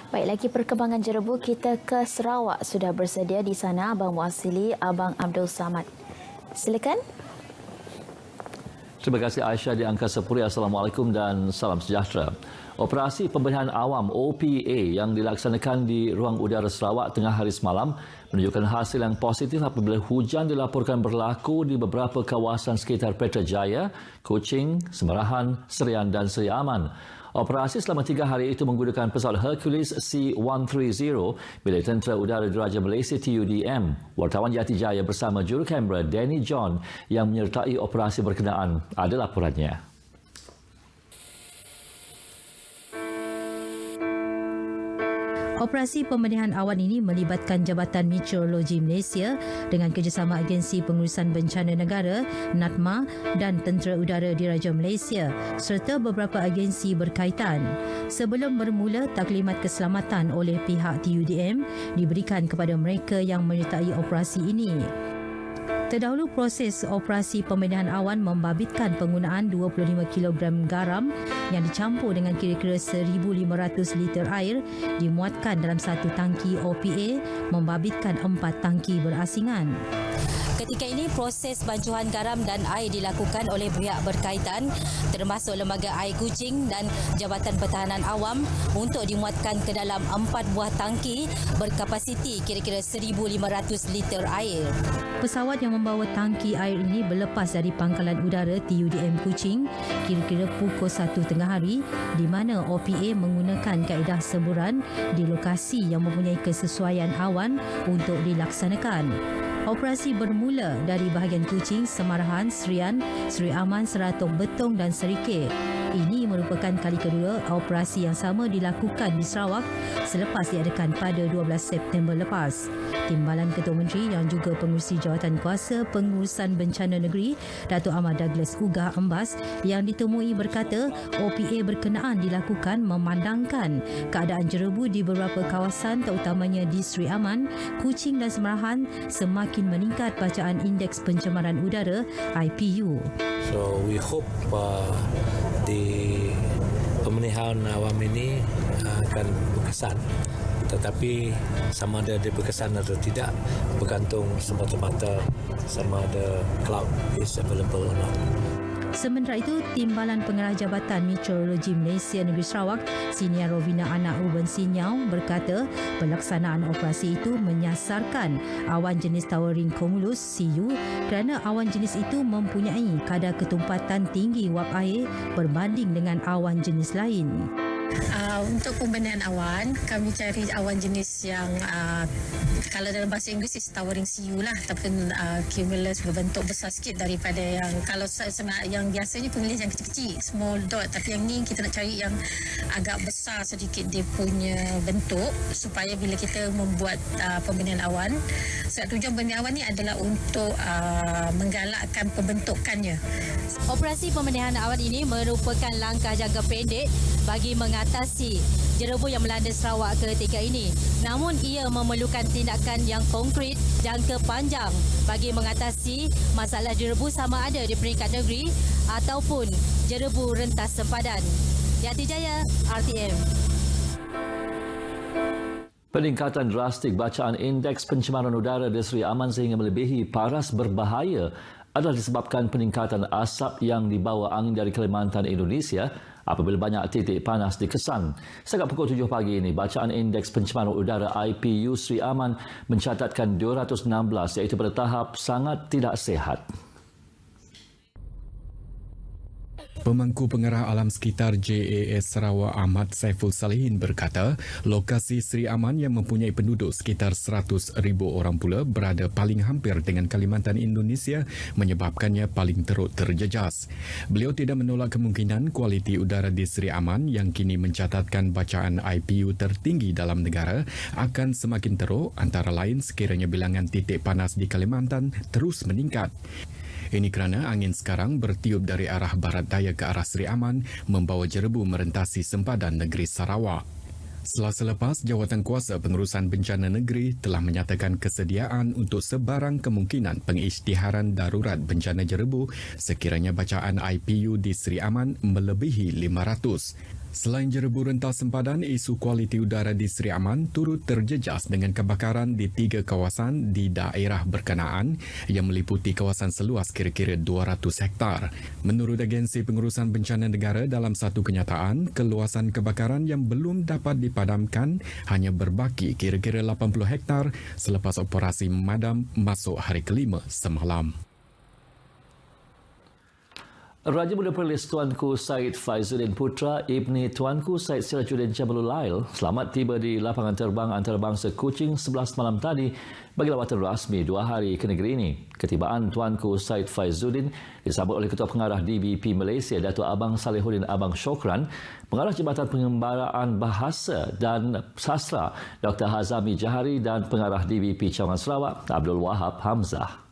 Baik, lagi perkembangan jerebu, kita ke Sarawak. Sudah bersedia di sana Abang Muasili, Abang Abdul Samad. Silakan. Terima kasih Aisyah di Angkasa Puri. Assalamualaikum dan salam sejahtera. Operasi Pemberian Awam OPA yang dilaksanakan di Ruang Udara Sarawak tengah hari semalam menunjukkan hasil yang positif apabila hujan dilaporkan berlaku di beberapa kawasan sekitar Putrajaya, Kuching, Semerahan, Serian dan Seri Aman. Operasi selama 3 hari itu menggunakan pesawat Hercules C-130 milik Tentera Udara Diraja Malaysia TUDM. Wartawan Jati Jaya bersama juru kamera Danny John yang menyertai operasi berkenaan. Ada laporannya. Operasi pembendahan awan ini melibatkan Jabatan Meteorologi Malaysia dengan kerjasama Agensi Pengurusan Bencana Negara, NATMA dan Tentera Udara Diraja Malaysia serta beberapa agensi berkaitan. Sebelum bermula, taklimat keselamatan oleh pihak TUDM diberikan kepada mereka yang menyertai operasi ini. Terdahulu, proses operasi pembendahan awan membabitkan penggunaan 25 kg garam yang dicampur dengan kira-kira 1,500 liter air dimuatkan dalam satu tangki OPA membabitkan 4 tangki berasingan. Ketika ini, proses bancuhan garam dan air dilakukan oleh pihak berkaitan termasuk Lembaga Air Kuching dan Jabatan Pertahanan Awam untuk dimuatkan ke dalam 4 buah tangki berkapasiti kira-kira 1,500 liter air. Pesawat yang membawa tangki air ini berlepas dari Pangkalan Udara TUDM Kuching kira-kira pukul 1 tengah hari di mana OPA menggunakan kaedah semburan di lokasi yang mempunyai kesesuaian awan untuk dilaksanakan. Operasi bermula dari bahagian Kuching, Semerahan, Serian, Seri Aman, Seratok, Betong dan Serikit. Ini merupakan kali kedua operasi yang sama dilakukan di Sarawak selepas diadakan pada 12 September lepas. Timbalan Ketua Menteri yang juga pengurusi Jawatan Kuasa Pengurusan Bencana Negeri, Datuk Ahmad Douglas Ugah Ambas yang ditemui berkata OPA berkenaan dilakukan memandangkan keadaan jerebu di beberapa kawasan terutamanya di Seri Aman, Kuching dan Semerahan semakin meningkat bacaan Indeks Pencemaran Udara IPU. So we hope di pemilihan awam ini akan berkesan, tetapi sama ada dia berkesan atau tidak bergantung semata-mata sama ada cloud is available or not. Sementara itu, Timbalan Pengarah Jabatan Meteorologi Malaysia Negeri Sarawak, Senior Rovina Anak Ruben Sinyau berkata pelaksanaan operasi itu menyasarkan awan jenis towering cumulus CU kerana awan jenis itu mempunyai kadar ketumpatan tinggi wap air berbanding dengan awan jenis lain. Untuk pembendahan awan, kami cari awan jenis yang kalau dalam bahasa Inggeris is towering CU lah, ataupun cumulus berbentuk besar sikit daripada yang kalau yang biasanya pemilih yang kecil-kecil small dot, tapi yang ni kita nak cari yang agak besar sedikit dia punya bentuk supaya bila kita membuat pembendahan awan, sebab tujuan pembendahan awan ni adalah untuk menggalakkan pembentukannya. Operasi pembendahan awan ini merupakan langkah jangka pendek bagi mengatasi jerebu yang melanda Sarawak ketika ini. Namun ia memerlukan tindakan yang konkret jangka panjang bagi mengatasi masalah jerebu sama ada di peringkat negeri ataupun jerebu rentas sempadan. Jati Jaya, RTM. Peningkatan drastik bacaan Indeks Pencemaran Udara di Seri Aman sehingga melebihi paras berbahaya adalah disebabkan peningkatan asap yang dibawa angin dari Kalimantan Indonesia apabila banyak titik panas dikesan. Sejak pukul 7 pagi ini, bacaan Indeks Pencemaran Udara IPU Seri Aman mencatatkan 216 iaitu pada tahap sangat tidak sihat. Pemangku Pengarah Alam Sekitar JAS Sarawak Ahmad Saiful Salihin berkata, lokasi Seri Aman yang mempunyai penduduk sekitar 100,000 orang pula berada paling hampir dengan Kalimantan Indonesia menyebabkannya paling teruk terjejas. Beliau tidak menolak kemungkinan kualiti udara di Seri Aman yang kini mencatatkan bacaan IPU tertinggi dalam negara akan semakin teruk antara lain sekiranya bilangan titik panas di Kalimantan terus meningkat. Ini kerana angin sekarang bertiup dari arah barat daya ke arah Seri Aman membawa jerebu merentasi sempadan negeri Sarawak. Selasa lepas, Jawatan Kuasa Pengurusan Bencana Negeri telah menyatakan kesediaan untuk sebarang kemungkinan pengisytiharan darurat bencana jerebu sekiranya bacaan IPU di Seri Aman melebihi 500. Selain jerebu rentas sempadan, isu kualiti udara di Seri Aman turut terjejas dengan kebakaran di 3 kawasan di daerah berkenaan yang meliputi kawasan seluas kira-kira 200 hektar. Menurut Agensi Pengurusan Bencana Negara, dalam satu kenyataan, keluasan kebakaran yang belum dapat dipadamkan hanya berbaki kira-kira 80 hektar selepas operasi memadam masuk hari kelima semalam. Raja Muda Perlis Tuanku Syed Faizuddin Putra Ibni Tuanku Syed Sirajuddin Jamalul Lail selamat tiba di lapangan terbang antarabangsa Kuching 11 malam tadi bagi lawatan rasmi 2 hari ke negeri ini. Ketibaan Tuanku Syed Faizuddin disambut oleh Ketua Pengarah DBP Malaysia Datuk Abang Salihuddin Abang Syokran, Pengarah Jabatan Pengembaraan Bahasa dan Sastra Dr. Hazami Jahari dan Pengarah DBP Cawangan Sarawak Abdul Wahab Hamzah.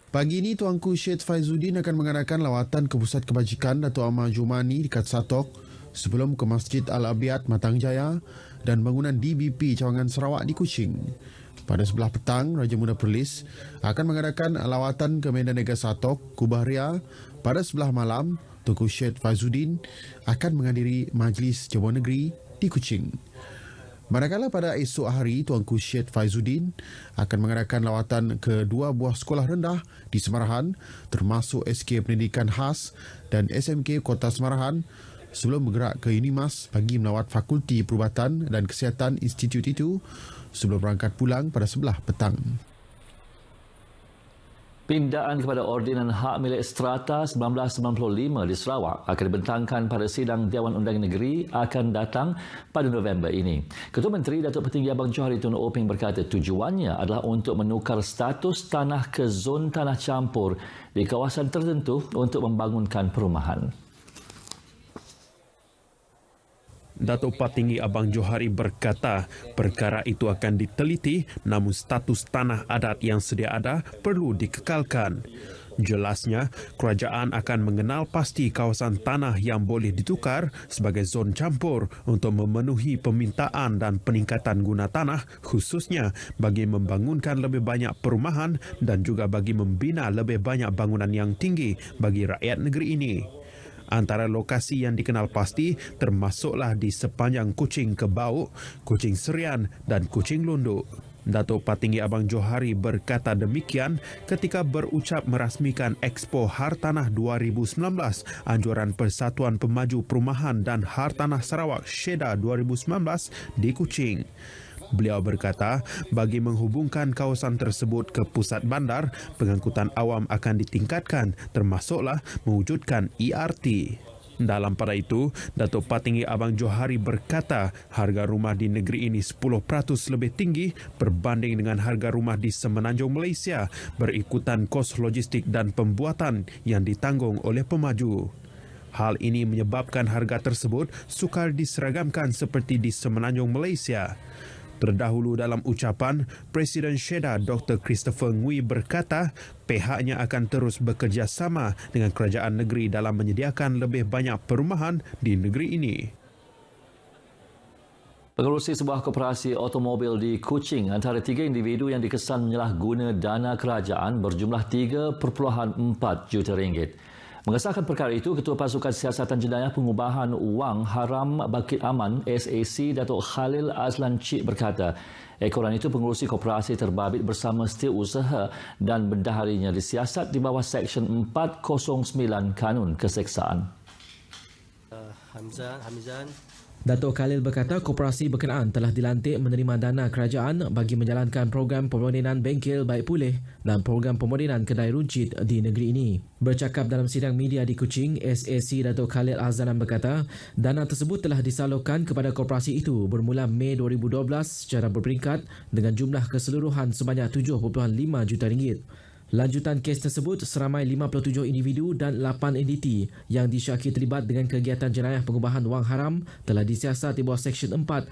Pagi ini, Tuanku Syed Faizuddin akan mengadakan lawatan ke Pusat Kebajikan Datuk Amar Jumani dekat Satok sebelum ke Masjid Al-Abiyat Matang Jaya dan bangunan DBP Cawangan Sarawak di Kuching. Pada sebelah petang, Raja Muda Perlis akan mengadakan lawatan ke Medan Negara Satok, Kubah Ria. Pada sebelah malam, Tuanku Syed Faizuddin akan menghadiri Majlis Jabatan Negeri di Kuching. Manakala pada esok hari, Tuanku Syed Faizuddin akan mengadakan lawatan ke 2 buah sekolah rendah di Semarahan termasuk SK Pendidikan Khas dan SMK Kota Semarahan sebelum bergerak ke Unimas bagi melawat Fakulti Perubatan dan Kesihatan institut itu sebelum berangkat pulang pada sebelah petang. Pindaan kepada Ordinan Hak Milik Strata 1995 di Sarawak akan dibentangkan pada sidang Dewan Undangan Negeri akan datang pada November ini. Ketua Menteri Datuk Petinggi Abang Johari Tun Oping berkata tujuannya adalah untuk menukar status tanah ke zon tanah campur di kawasan tertentu untuk membangunkan perumahan. Datuk Patinggi Abang Johari berkata perkara itu akan diteliti namun status tanah adat yang sedia ada perlu dikekalkan. Jelasnya, kerajaan akan mengenal pasti kawasan tanah yang boleh ditukar sebagai zon campur untuk memenuhi permintaan dan peningkatan guna tanah khususnya bagi membangunkan lebih banyak perumahan dan juga bagi membina lebih banyak bangunan yang tinggi bagi rakyat negeri ini. Antara lokasi yang dikenal pasti termasuklah di sepanjang Kuching ke Bauk, Kuching Serian dan Kuching Lunduk. Datuk Patinggi Abang Johari berkata demikian ketika berucap merasmikan Expo Hartanah 2019 Anjuran Persatuan Pemaju Perumahan dan Hartanah Sarawak SHEDA 2019 di Kuching. Beliau berkata, bagi menghubungkan kawasan tersebut ke pusat bandar, pengangkutan awam akan ditingkatkan termasuklah mewujudkan ERT. Dalam pada itu, Datuk Patinggi Abang Johari berkata harga rumah di negeri ini 10% lebih tinggi berbanding dengan harga rumah di Semenanjung Malaysia berikutan kos logistik dan pembuatan yang ditanggung oleh pemaju. Hal ini menyebabkan harga tersebut sukar diseragamkan seperti di Semenanjung Malaysia. Terdahulu dalam ucapan, Presiden SHEDA Dr. Christopher Ngui berkata pihaknya akan terus bekerjasama dengan kerajaan negeri dalam menyediakan lebih banyak perumahan di negeri ini. Pengerusi sebuah koperasi automobil di Kuching antara 3 individu yang dikesan menyalahguna dana kerajaan berjumlah 3.4 juta ringgit. Mengesahkan perkara itu, Ketua Pasukan Siasatan Jenayah Pengubahan Wang Haram Bangkit Aman SAC Datuk Khalil Azlan Cik berkata, ekoran itu pengurusi koperasi terbabit bersama setiausaha dan bendaharinya disiasat di bawah Seksyen 409 Kanun Keseksaan. Hamizan. Datuk Khalil berkata koperasi berkenaan telah dilantik menerima dana kerajaan bagi menjalankan program pemodenan bengkel baik pulih dan program pemodenan kedai runcit di negeri ini. Bercakap dalam sidang media di Kuching, SAC Datuk Khalil Azlan berkata dana tersebut telah disalurkan kepada koperasi itu bermula Mei 2012 secara berperingkat dengan jumlah keseluruhan sebanyak 7.5 juta ringgit. Lanjutan kes tersebut, seramai 57 individu dan 8 entiti yang disyaki terlibat dengan kegiatan jenayah pengubahan wang haram telah disiasat di bawah Seksyen 4-1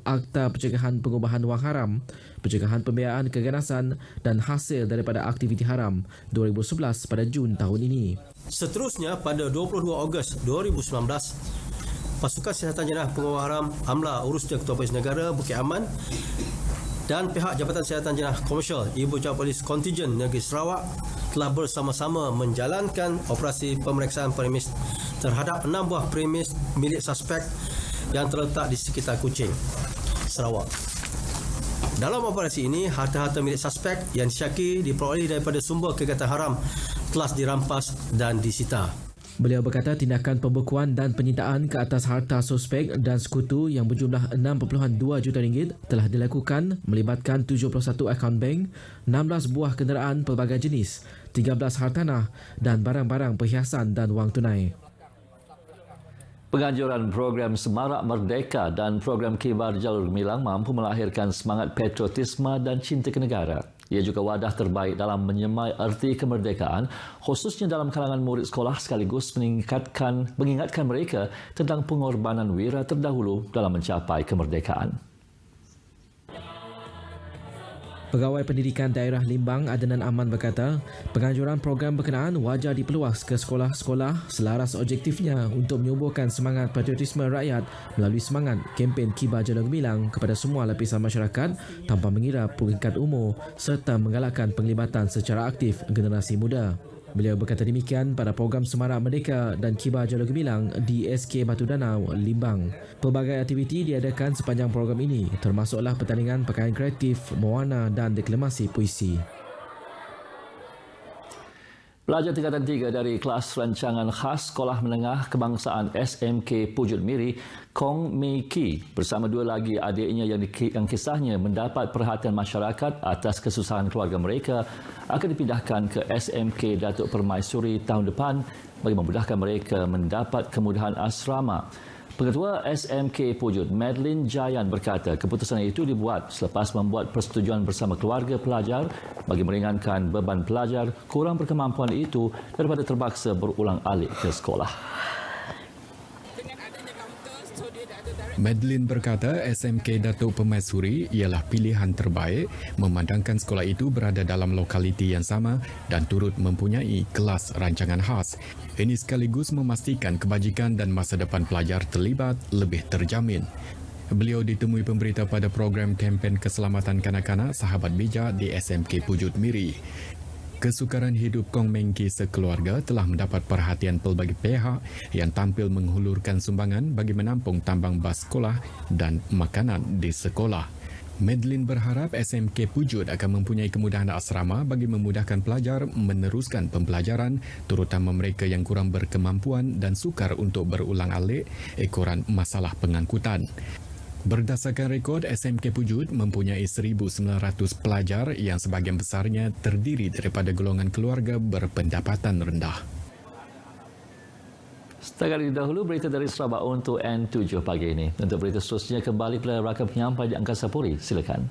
Akta Pencegahan Pengubahan Wang Haram, Pencegahan Pembiayaan Keganasan dan Hasil daripada Aktiviti Haram 2011 pada Jun tahun ini. Seterusnya, pada 22 Ogos 2019, Pasukan Siasatan Jenayah Pengubahan Haram Amla Urus Ketua Polis Negara Bukit Aman dan pihak Jabatan Siasatan Jenayah Komersial Ibu Jawab Polis Kontingen Negeri Sarawak telah bersama-sama menjalankan operasi pemeriksaan premis terhadap 6 buah premis milik suspek yang terletak di sekitar Kuching, Sarawak. Dalam operasi ini, harta-harta milik suspek yang disyaki diperoleh daripada sumber kegiatan haram telah dirampas dan disita. Beliau berkata tindakan pembekuan dan penyitaan ke atas harta suspek dan sekutu yang berjumlah 6.2 juta ringgit telah dilakukan melibatkan 71 akaun bank, 16 buah kenderaan pelbagai jenis, 13 hartanah dan barang-barang perhiasan dan wang tunai. Penganjuran program Semarak Merdeka dan program Kibar Jalur Gemilang mampu melahirkan semangat patriotisme dan cinta ke negara. Ia juga wadah terbaik dalam menyemai erti kemerdekaan, khususnya dalam kalangan murid sekolah sekaligus mengingatkan mereka tentang pengorbanan wira terdahulu dalam mencapai kemerdekaan. Pegawai Pendidikan Daerah Limbang Adnan Aman berkata, penganjuran program berkenaan wajar dipeluas ke sekolah-sekolah selaras objektifnya untuk menyuburkan semangat patriotisme rakyat melalui semangat kempen Kibar Jalur Gemilang kepada semua lapisan masyarakat tanpa mengira peringkat umur serta menggalakkan penglibatan secara aktif generasi muda. Beliau berkata demikian pada program Semarak Merdeka dan Kibar Jalur Gemilang di SK Batu Danau, Limbang. Pelbagai aktiviti diadakan sepanjang program ini, termasuklah pertandingan pakaian kreatif, mewarna dan deklamasi puisi. Pelajar tingkatan 3 dari kelas rancangan khas Sekolah Menengah Kebangsaan SMK Pujut Miri, Kong Mei Ki bersama 2 lagi adiknya yang kisahnya mendapat perhatian masyarakat atas kesusahan keluarga mereka akan dipindahkan ke SMK Datuk Permaisuri tahun depan bagi memudahkan mereka mendapat kemudahan asrama. Pengetua SMK Pujut, Madeline Jayan berkata keputusan itu dibuat selepas membuat persetujuan bersama keluarga pelajar bagi meringankan beban pelajar kurang berkemampuan itu daripada terpaksa berulang-alik ke sekolah. Madeline berkata SMK Datuk Permaisuri ialah pilihan terbaik memandangkan sekolah itu berada dalam lokaliti yang sama dan turut mempunyai kelas rancangan khas. Ini sekaligus memastikan kebajikan dan masa depan pelajar terlibat lebih terjamin. Beliau ditemui pemberita pada program kempen keselamatan kanak-kanak Sahabat Bijak di SMK Pujut Miri. Kesukaran hidup Kong Meng Ki sekeluarga telah mendapat perhatian pelbagai pihak yang tampil menghulurkan sumbangan bagi menampung tambang bas sekolah dan makanan di sekolah. Madeline berharap SMK Pujut akan mempunyai kemudahan asrama bagi memudahkan pelajar meneruskan pembelajaran, terutama mereka yang kurang berkemampuan dan sukar untuk berulang-alik ekoran masalah pengangkutan. Berdasarkan rekod, SMK Pujut mempunyai 1,900 pelajar yang sebahagian besarnya terdiri daripada golongan keluarga berpendapatan rendah. Setakat ini dahulu berita dari Sarawak untuk N7 pagi ini. Untuk berita seterusnya kembali kepada rakam penyampai di Angkasa Puri. Silakan.